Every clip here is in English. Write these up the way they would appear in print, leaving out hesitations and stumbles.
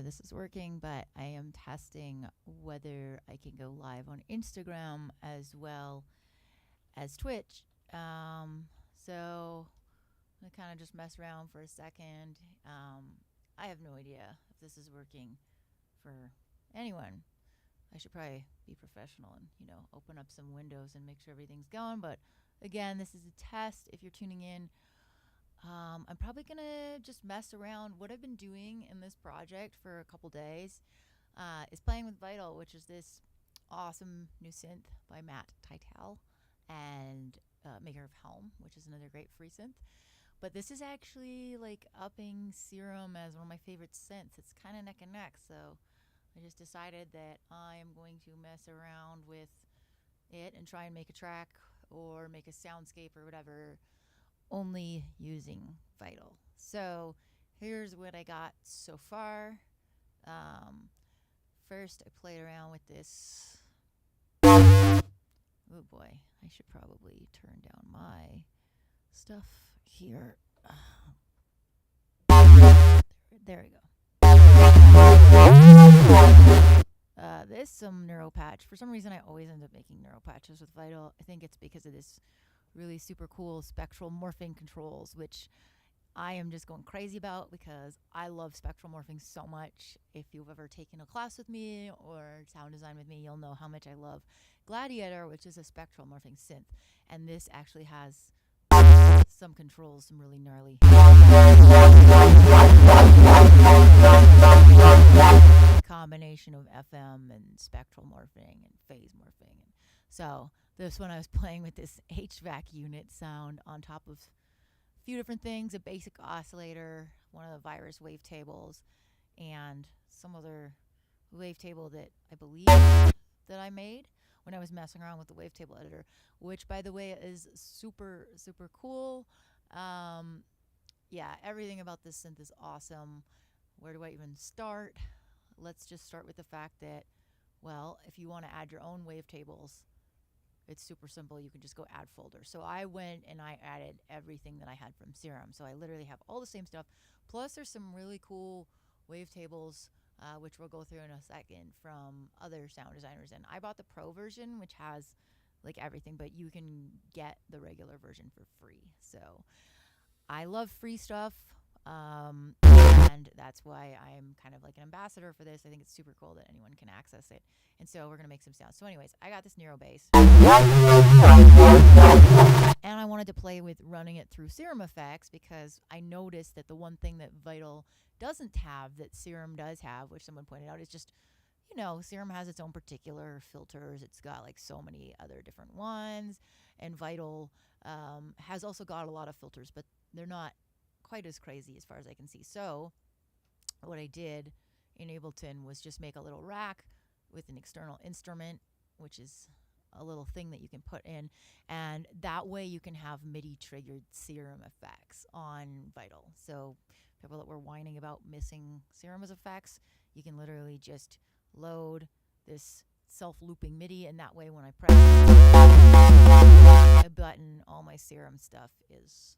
this is working, but I am testing whether I can go live on Instagram as well as Twitch. So I kind of just mess around for a second. I have no idea if this is working for anyone. I should probably be professional and, open up some windows and make sure everything's going. But again, this is a test if you're tuning in. I'm probably going to just mess around. What I've been doing in this project for a couple days is playing with Vital, which is this awesome new synth by Matt Titel and maker of Helm, which is another great free synth. But this is actually like upping Serum as one of my favorite synths. It's kind of neck and neck, so I just decided that I am going to mess around with it and try and make a track or make a soundscape or whatever, only using Vital. So here's what I got so far. First, I played around with this. Oh boy, I should probably turn down my stuff here. There we go. This some neuro patch. For some reason, I always end up making neuro patches with Vital. I think it's because of this really super cool spectral morphing controls, which I am just going crazy about because I love spectral morphing so much. If you've ever taken a class with me or sound design with me, you'll know how much I love Gladiator, which is a spectral morphing synth. And this actually has some controls, some really gnarly combination of FM and spectral morphing and phase morphing. So this one I was playing with this HVAC unit sound on top of a few different things, a basic oscillator, one of the virus wavetables, and some other wavetable that I believe that I made when I was messing around with the wavetable editor, which, by the way, is super, super cool. Yeah, everything about this synth is awesome. Where do I even start? Let's just start with the fact that, well, if you want to add your own wavetables, it's super simple. You can just go add folder. So I went and I added everything that I had from Serum. So I literally have all the same stuff. Plus, there's some really cool wavetables, which we'll go through in a second, from other sound designers. And I bought the Pro version, which has like everything, but you can get the regular version for free. So I love free stuff. And that's why I'm kind of like an ambassador for this. I think it's super cool that anyone can access it. And so we're going to make some sounds. So anyways, I got this Nero bass. And I wanted to play with running it through Serum effects because I noticed that the one thing that Vital doesn't have that Serum does have, which someone pointed out, is just, Serum has its own particular filters. It's got like so many other different ones. And Vital has also got a lot of filters, but they're not quite as crazy as far as I can see. So what I did in Ableton was just make a little rack with an external instrument, which is a little thing that you can put in, and that way you can have MIDI triggered Serum effects on Vital. So people that were whining about missing Serum as effects, you can literally just load this self-looping MIDI, and that way when I press a button, all my Serum stuff is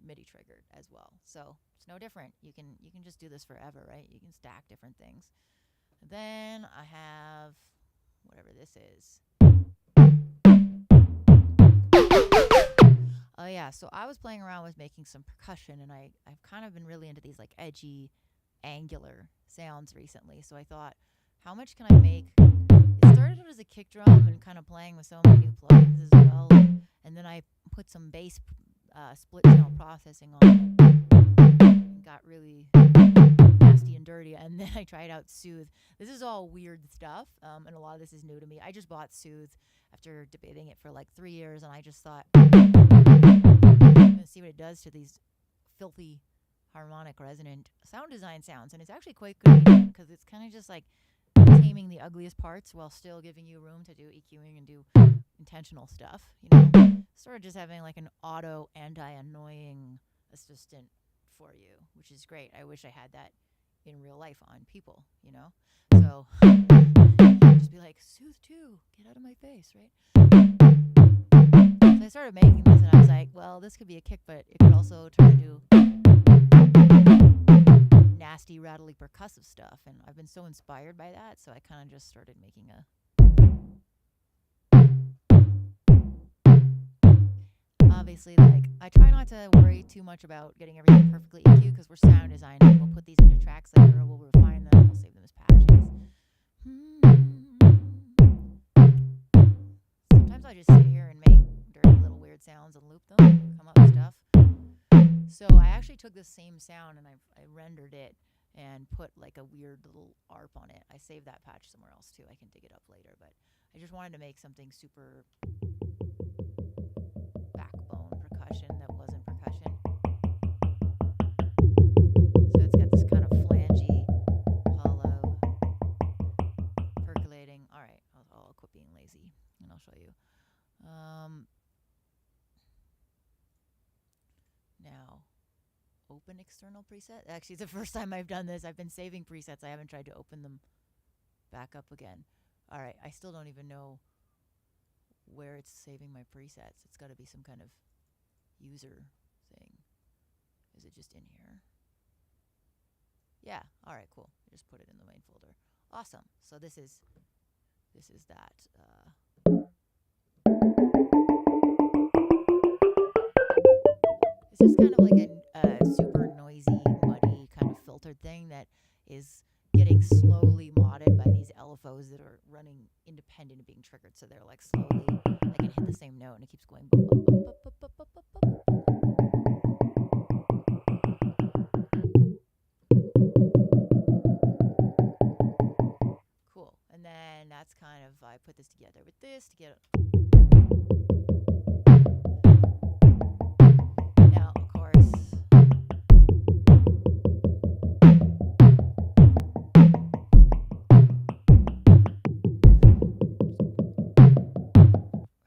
MIDI triggered as well. So it's no different. You can just do this forever, right? You can stack different things. And then I have whatever this is. Oh yeah, so I was playing around with making some percussion, and I've kind of been really into these like edgy, angular sounds recently. So I thought, how much can I make? It started out as a kick drum and kind of playing with some of my new plugins as well. And then I put some bass split channel processing on it. Got really nasty and dirty, and then I tried out Soothe. This is all weird stuff, and a lot of this is new to me. I just bought Soothe after debating it for like 3 years, and I just thought, I'm gonna see what it does to these filthy harmonic resonant sound design sounds. And it's actually quite good because it's kind of just like taming the ugliest parts while still giving you room to do EQing and do intentional stuff, sort of just having like an auto anti-annoying assistant for you, which is great. I wish I had that in real life on people, so just be like, Soothe 2, get out of my face, right? So I started making this, and I was like, well, this could be a kick, but it could also turn into nasty, rattly, percussive stuff. And I've been so inspired by that, so I kind of just started making a. Obviously, like, I try not to worry too much about getting everything perfectly EQ because we're sound designers. We'll put these into tracks later, or we'll refine them, we'll save them as patches. Sometimes I just sit here and make dirty little weird sounds and loop them, come up with stuff. So I actually took this same sound and I rendered it and put like a weird little ARP on it. I saved that patch somewhere else too. I can dig it up later, but I just wanted to make something super backbone percussion that wasn't percussion. So it's got this kind of flangy, hollow, percolating. All right, I'll quit being lazy and I'll show you. Now, open external preset. Actually, it's the first time I've done this. I've been saving presets. I haven't tried to open them back up again. All right, I still don't even know where it's saving my presets. It's got to be some kind of user thing. Is it just in here? Yeah, all right, cool. I just put it in the main folder. Awesome. So this is that. It's just kind of like a super noisy, muddy kind of filtered thing that is getting slowly modded by these LFOs that are running independent of being triggered. So they're like slowly, I can hit the same note and it keeps going. Cool. And then that's kind of, I put this together with this to get it. Now, of course,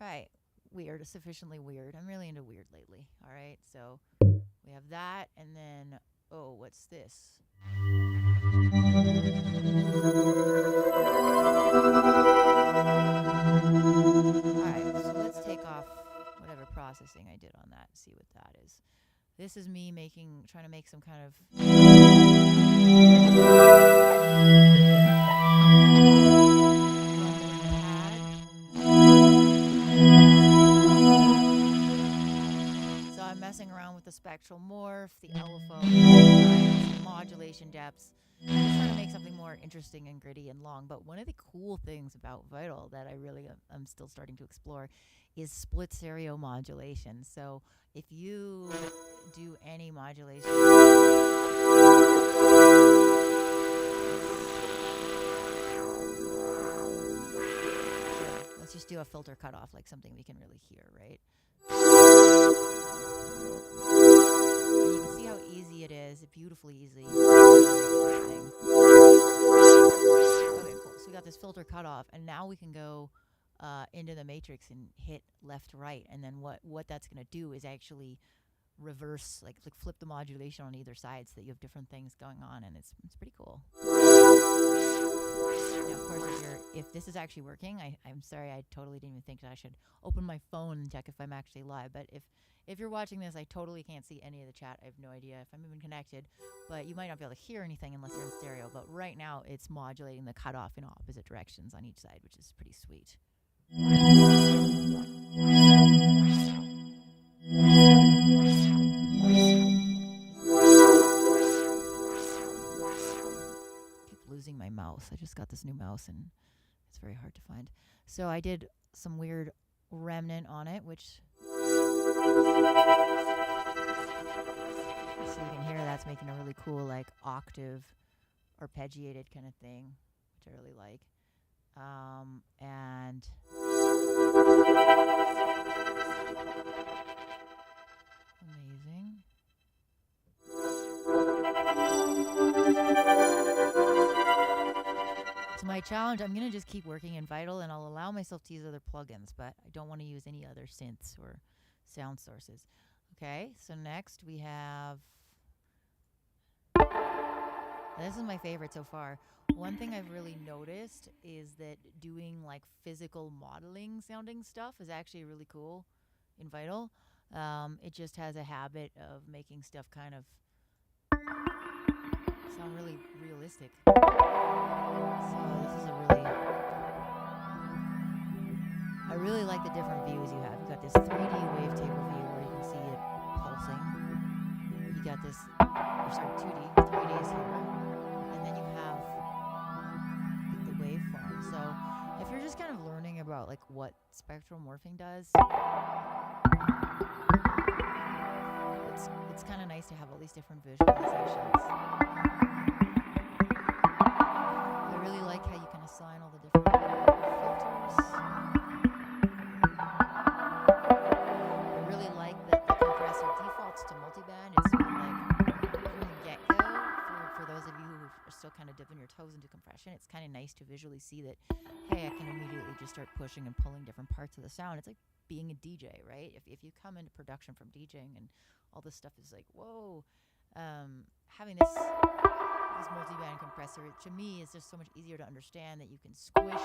right, weird, sufficiently weird. I'm really into weird lately. All right, so we have that, and then, oh, what's this? Alright, so let's take off whatever processing I did on that and see what that is. This is me trying to make some kind of pad. So I'm messing around with the spectral morph, the LFO, the modulation depths. I'm just trying to make something more interesting and gritty and long. But one of the cool things about Vital that I really am still starting to explore is split stereo modulation. So if you do any modulation, let's just do a filter cutoff, like something we can really hear, right? And you can see how easy it is, beautifully easy. Okay, cool. So we got this filter cutoff, and now we can go into the matrix and hit left, right, and then what that's going to do is actually reverse, like flip the modulation on either side, so that you have different things going on, and it's pretty cool. Now, of course, if this is actually working, I'm sorry, I totally didn't even think that I should open my phone and check if I'm actually live. But if you're watching this, I totally can't see any of the chat. I have no idea if I'm even connected, but you might not be able to hear anything unless you're in stereo. But right now, it's modulating the cutoff in opposite directions on each side, which is pretty sweet. Losing my mouse. I just got this new mouse and it's very hard to find. So I did some weird remnant on it, which so you can hear that's making a really cool like octave arpeggiated kind of thing, which I really like. And amazing. So my challenge, I'm going to just keep working in Vital, and I'll allow myself to use other plugins, but I don't want to use any other synths or sound sources. Okay, so next we have... This is my favorite so far. One thing I've really noticed is that doing like physical modeling sounding stuff is actually really cool in Vital. It just has a habit of making stuff kind of sound really realistic. So this is a really, I really like the different views you have. You got this 3D wavetable view where you can see it pulsing. You got this, or sorry, 2D, 3D is here, and then you have like the waveform. So if you're just kind of learning about like what spectral morphing does, it's kind of nice to have all these different visualizations. I really like how you can assign all the different filters. I really like that the compressor defaults to multiband. It's sort of like from the get-go, for those of you who are still kind of dipping your toes into compression, it's kind of nice to visually see that, hey, I can immediately just start pushing and pulling different parts of the sound. It's like being a DJ, right? If you come into production from DJing and all this stuff is like, whoa, having this multi-band compressor, to me, is just so much easier to understand that you can squish,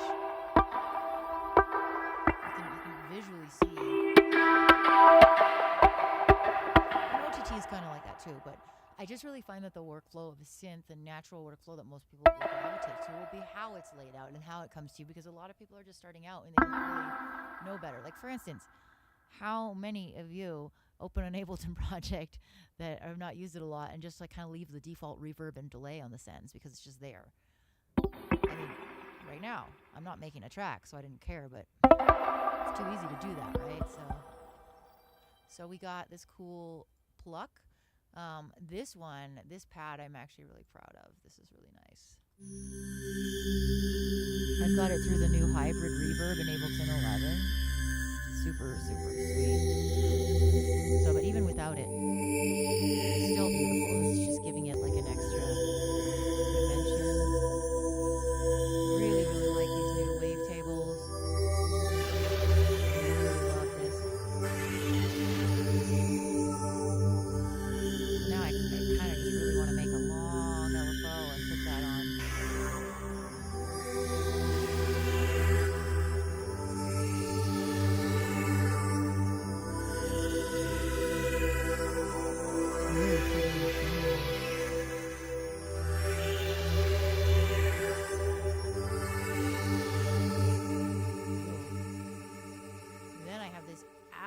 you can visually see. And OTT is kind of like that too, but I just really find that the workflow of a synth, the natural workflow that most people will gravitate to, will be how it's laid out and how it comes to you, because a lot of people are just starting out and they don't really know better. Like, for instance, how many of you open an Ableton project that have not used it a lot and just like kind of leave the default reverb and delay on the sends because it's just there? I mean, right now, I'm not making a track, so I didn't care, but it's too easy to do that, right? So we got this cool pluck. This pad, I'm actually really proud of. This is really nice. I've got it through the new hybrid reverb in Ableton 11. Super, super sweet. So, but even without it, it's still beautiful. It's just giving it like an extra dimension. Really, really like these new wavetables. I really love this. Now I kind of just really want to make a long LFO and put that on.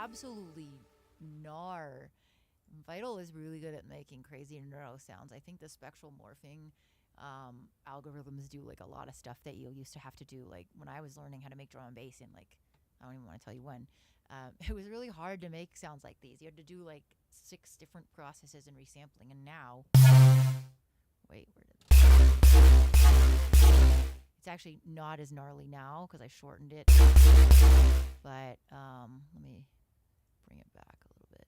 Absolutely gnar. Vital is really good at making crazy neuro sounds. I think the spectral morphing algorithms do like a lot of stuff that you used to have to do. Like when I was learning how to make drum and bass in, like, I don't even want to tell you when, it was really hard to make sounds like these. You had to do like 6 different processes in resampling, and now, wait, where did it's actually not as gnarly now because I shortened it, but let me bring it back a little bit.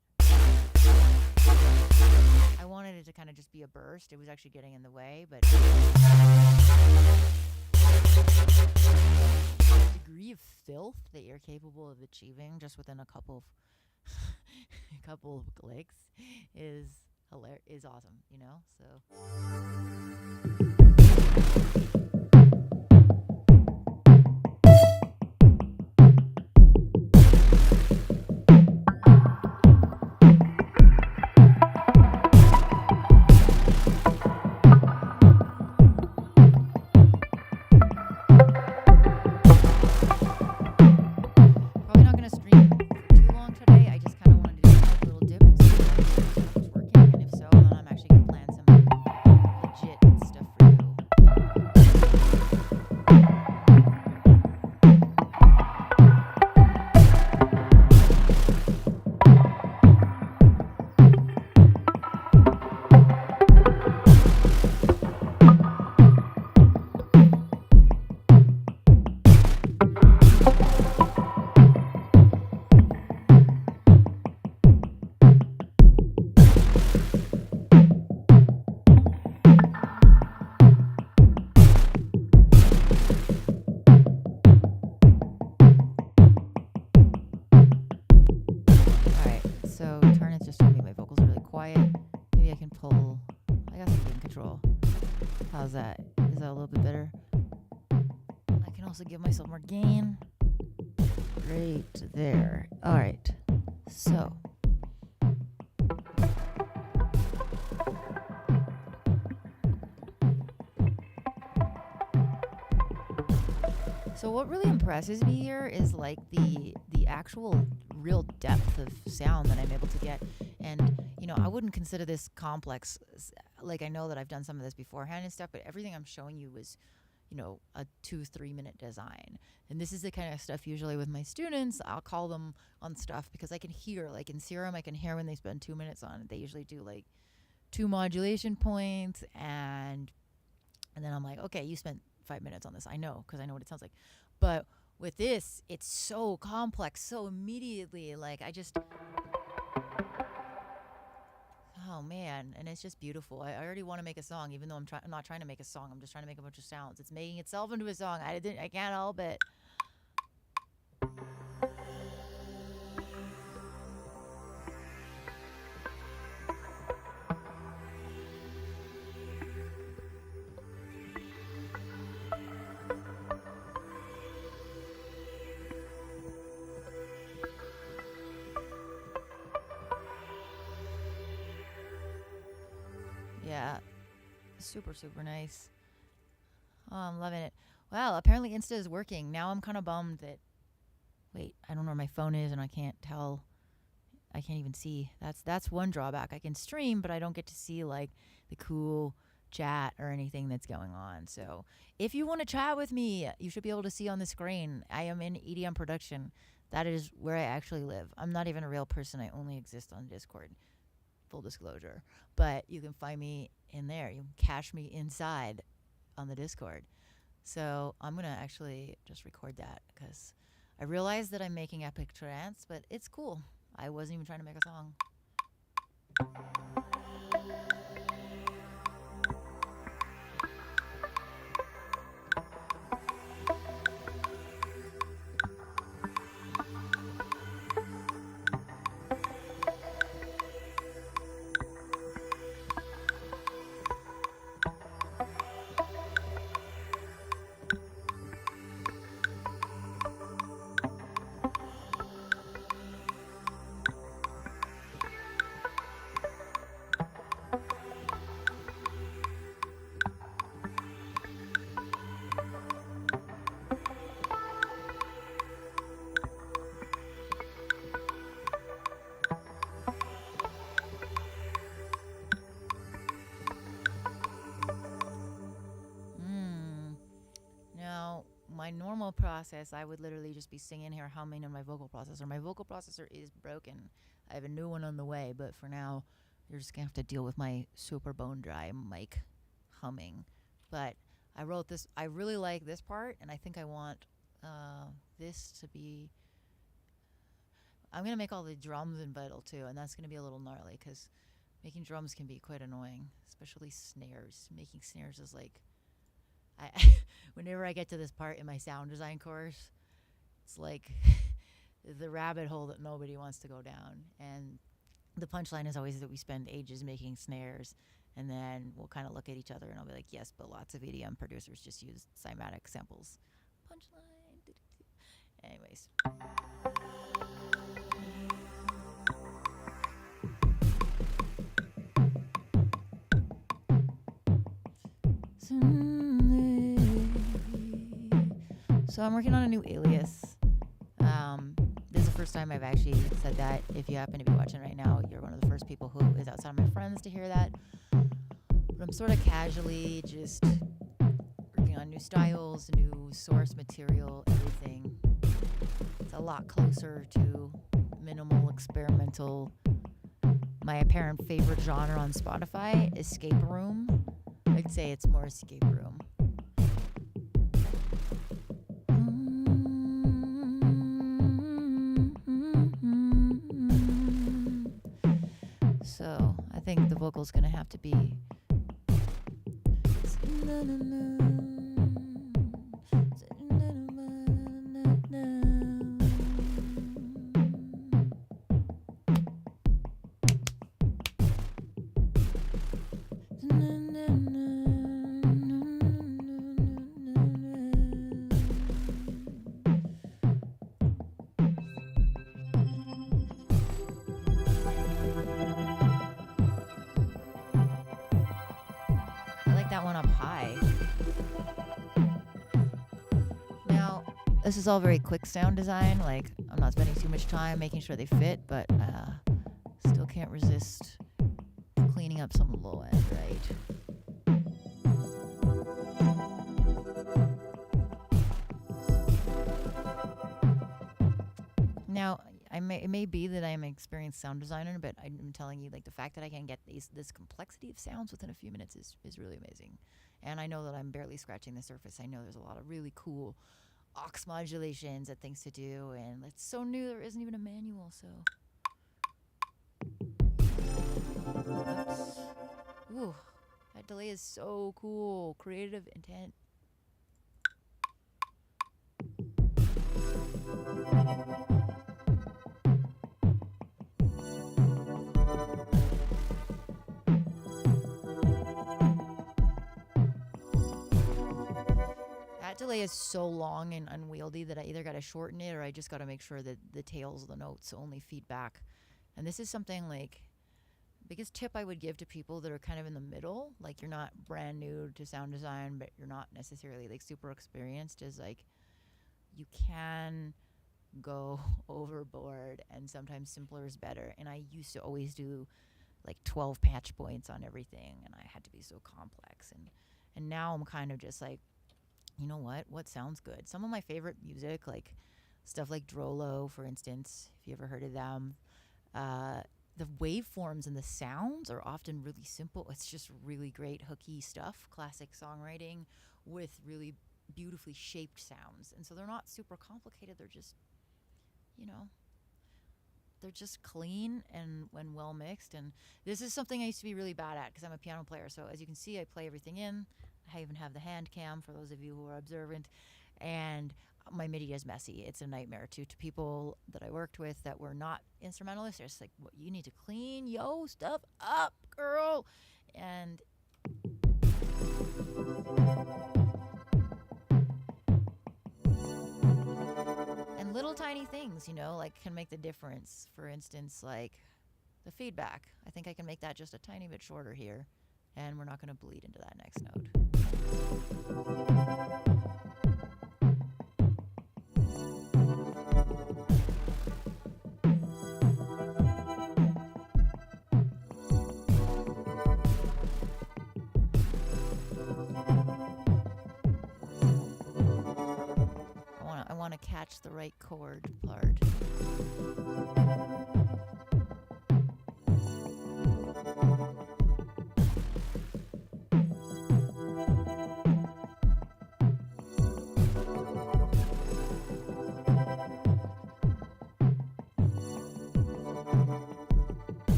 I wanted it to kind of just be a burst. It was actually getting in the way, but the degree of filth that you're capable of achieving just within a couple of clicks is awesome, you know? So how's that? Is that a little bit better? I can also give myself more gain. Right there. All right. So. So what really impresses me here is like the actual real depth of sound that I'm able to get. And I wouldn't consider this complex. Like I know that I've done some of this beforehand and stuff, but everything I'm showing you was a 2-3 minute design. And this is the kind of stuff usually with my students, I'll call them on stuff because I can hear, like in Serum, I can hear when they spend 2 minutes on it. They usually do like two modulation points, and then I'm like, okay, you spent 5 minutes on this. I know, because I know what it sounds like. But with this, it's so complex, so immediately, like I just, oh man, and it's just beautiful. I already want to make a song, even though I'm not trying to make a song. I'm just trying to make a bunch of sounds. It's making itself into a song. I can't help it. Yeah, super super nice. Oh, I'm loving it. Well, apparently Insta is working. Now I'm kind of bummed that, wait, I don't know where my phone is and I can't tell. I can't even see. That's one drawback. I can stream, but I don't get to see like the cool chat or anything that's going on. So if you want to chat with me, you should be able to see on the screen. I am in EDM production. That is where I actually live. I'm not even a real person. I only exist on Discord. Full disclosure. But you can find me in there. You can catch me inside on the Discord. So I'm going to actually just record that because I realize that I'm making epic trance, but it's cool. I wasn't even trying to make a song. Mm. Now, my normal process, I would literally just be singing here, humming on my vocal processor. My vocal processor is broken. I have a new one on the way, but for now, you're just gonna have to deal with my super bone dry mic humming. But I wrote this. I really like this part, and I think I want this to be. I'm gonna make all the drums in Vital too, and that's gonna be a little gnarly because making drums can be quite annoying, especially snares. Making snares is like I whenever I get to this part in my sound design course, it's like the rabbit hole that nobody wants to go down. And the punchline is always that we spend ages making snares, and then we'll kind of look at each other and I'll be like, yes, but lots of EDM producers just use cymatic samples. Punchline. Anyways. So I'm working on a new alias. This is the first time I've actually said that. If you happen to be watching right now, you're one of the first people who is outside of my friends to hear that. But I'm sort of casually just working on new styles, new source material, everything. It's a lot closer to minimal, experimental. My apparent favorite genre on Spotify, escape room. I'd say it's more escape room. So I think the vocal's gonna have to be. I like that one up high. This is all very quick sound design. Like, I'm not spending too much time making sure they fit, but still can't resist cleaning up some low end, right? Now, it may be that I'm an experienced sound designer, but I'm telling you, like, the fact that I can get this complexity of sounds within a few minutes is really amazing. And I know that I'm barely scratching the surface. I know there's a lot of really cool aux modulations and things to do, and it's so new there isn't even a manual, so. Oops. Ooh, that delay is so cool. Creative intent. That delay is so long and unwieldy that I either got to shorten it or I just got to make sure that the tails of the notes only feed back. And this is something like biggest tip I would give to people that are kind of in the middle, like you're not brand new to sound design, but you're not necessarily like super experienced, is like you can go overboard and sometimes simpler is better. And I used to always do like 12 patch points on everything and I had to be so complex. And now I'm kind of just like, you know what sounds good? Some of my favorite music, like stuff like Drolo, for instance, if you ever heard of them, the waveforms and the sounds are often really simple. It's just really great hooky stuff, classic songwriting with really beautifully shaped sounds. And so they're not super complicated. They're just, you know, they're just clean and when well mixed. And this is something I used to be really bad at because I'm a piano player. So as you can see, I play everything in. I even have the hand cam for those of you who are observant. And my MIDI is messy. It's a nightmare to people that I worked with that were not instrumentalists. They're just like, well, you need to clean yo stuff up, girl. And little tiny things, you know, like can make the difference. For instance, like the feedback. I think I can make that just a tiny bit shorter here, and we're not going to bleed into that next note. I want to catch the right chord part.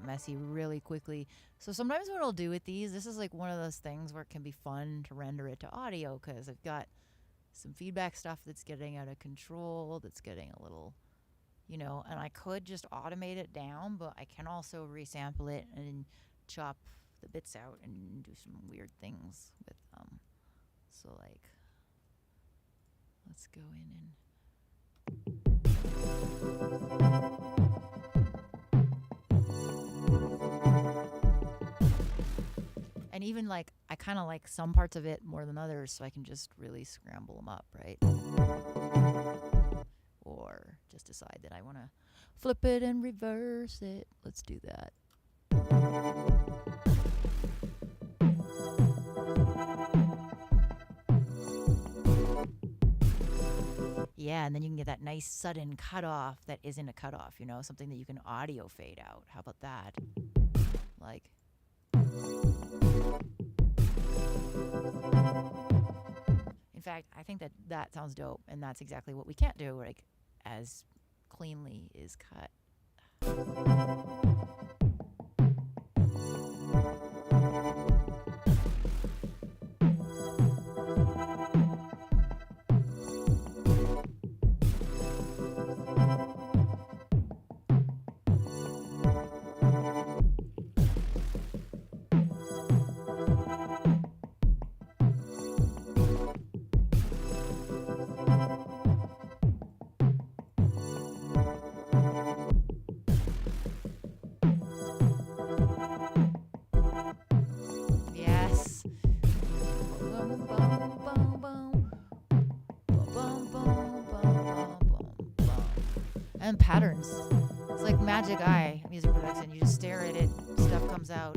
Messy really quickly. So sometimes what I'll do with these, this is like one of those things where it can be fun to render it to audio because I've got some feedback stuff that's getting out of control, that's getting a little, you know, and I could just automate it down, but I can also resample it and chop the bits out and do some weird things with them. So like, let's go in and and even like I kind of like some parts of it more than others, so I can just really scramble them up, right? Or just decide that I want to flip it and reverse it. Let's do that. Yeah, and then you can get that nice sudden cutoff that isn't a cutoff, you know, something that you can audio fade out. How about that? Like. In fact, I think that sounds dope, and that's exactly what we can't do, like, as cleanly is cut. and patterns. It's like magic eye music production. You just stare at it, stuff comes out.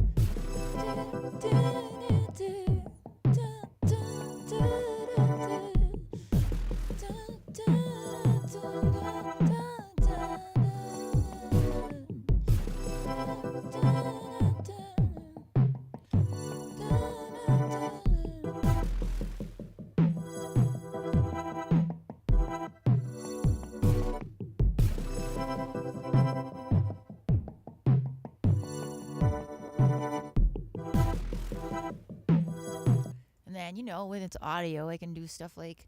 And then, when it's audio, I can do stuff like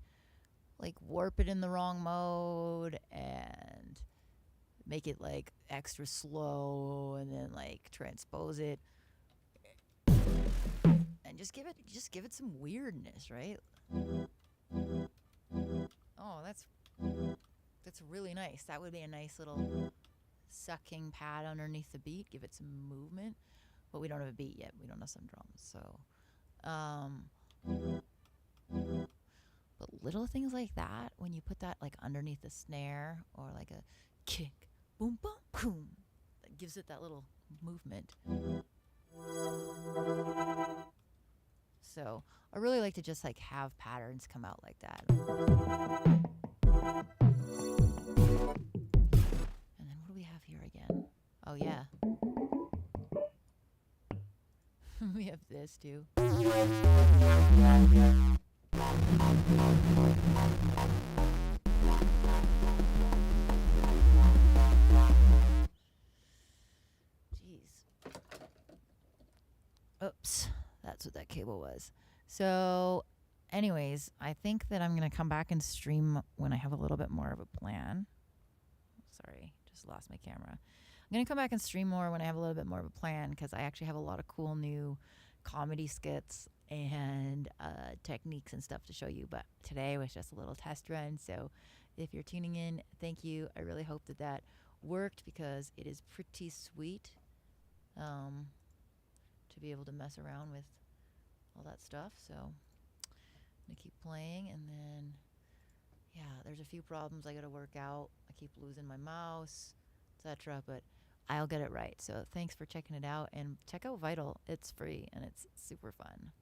warp it in the wrong mode and make it like extra slow and then like transpose it and just give it some weirdness, right? Oh, that's really nice. That would be a nice little sucking pad underneath the beat, give it some movement. But we don't have a beat yet. We don't have some drums. Um but little things like that, when you put that like underneath the snare or like a kick, boom, boom, boom, that gives it that little movement. So I really like to just like have patterns come out like that. And then what do we have here again? Oh yeah, we have this too. Jeez. Oops, that's what that cable was. So, anyways, I think that I'm going to come back and stream when I have a little bit more of a plan. Sorry, just lost my camera. I'm going to come back and stream more when I have a little bit more of a plan because I actually have a lot of cool new comedy skits and techniques and stuff to show you. But today was just a little test run. So, if you're tuning in, thank you. I really hope that that worked because it is pretty sweet. To be able to mess around with all that stuff. So I'm gonna keep playing, and then there's a few problems I gotta work out. I keep losing my mouse, etc. But I'll get it right. So thanks for checking it out, and check out Vital. It's free and it's super fun.